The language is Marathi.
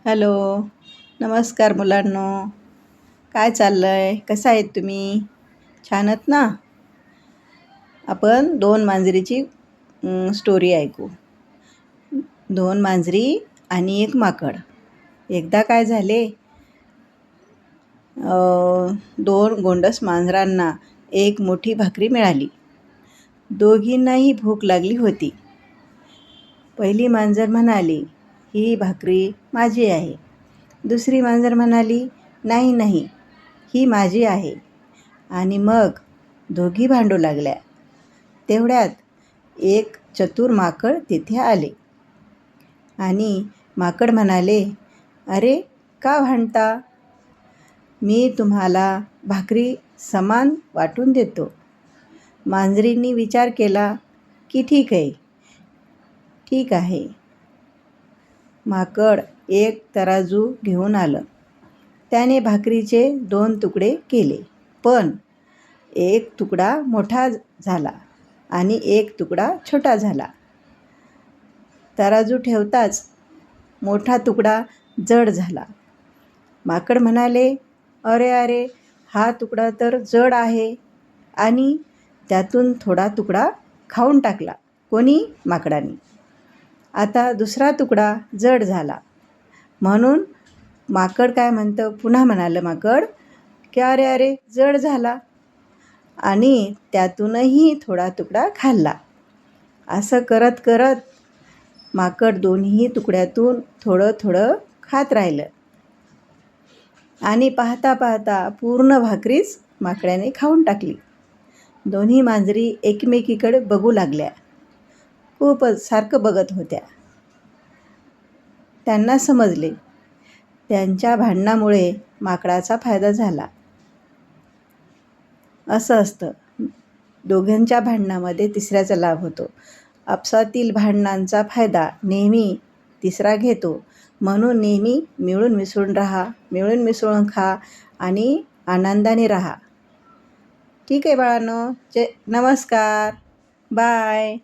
हॅलो. नमस्कार मुलांनो. काय चाललं आहे? कसं आहेत तुम्ही? छान आहात ना? आपण दोन मांजरीची स्टोरी ऐकू. दोन मांजरी आणि एक माकड. एकदा काय झाले, दोन गोंडस मांजरांना एक मोठी भाकरी मिळाली. दोघींनाही भूक लागली होती. पहिली मांजर म्हणाली, ही भाकरी माझी आहे. दुसरी मांजर म्हणाली, नाही नाही, ही माझी आहे. आणि मग दोघी भांडू लागल्या. तेवढ्यात एक चतुर माकड तिथे आले आणि माकड म्हणाले, अरे का भांडता? मी तुम्हाला भाकरी समान वाटून देतो. मांजरींनी विचार केला की ठीक आहे. माकड एक तराजू घेऊन आलं. त्याने भाकरीचे 2 तुकडे केले, पण एक तुकडा मोठा झाला आणि एक तुकडा छोटा झाला. तराजू ठेवताच मोठा तुकडा जड झाला. माकड म्हणाले, अरे अरे, हा तुकडा तर जड आहे. आणि त्यातून थोडा तुकडा खाऊन टाकला. कोणी? माकडाने. आता दुसरा तुकडा जड झाला. म्हणून माकड काय म्हणतं, पुन्हा म्हणालं माकड की अरे अरे, जड झाला. आणि त्यातूनही थोडा तुकडा खाल्ला. असं करत करत माकड दोन्ही तुकड्यातून थोडं थोडं खात राहिलं. आणि पाहता पाहता पूर्ण भाकरीच माकड्याने खाऊन टाकली. दोन्ही मांजरी एकमेकीकडे बघू लागल्या. खूपच सारखं बघत होत्या. त्यांना समजले, त्यांच्या भांडणामुळे माकडाचा फायदा झाला. असं असतं, दोघांच्या भांडणामध्ये तिसऱ्याचा लाभ होतो. आपसातील भांडणांचा फायदा नेहमी तिसरा घेतो. म्हणून नेहमी मिळून मिसळून राहा, मिळून मिसळून खा आणि आनंदाने राहा. ठीक आहे बाळांनो. नमस्कार. बाय.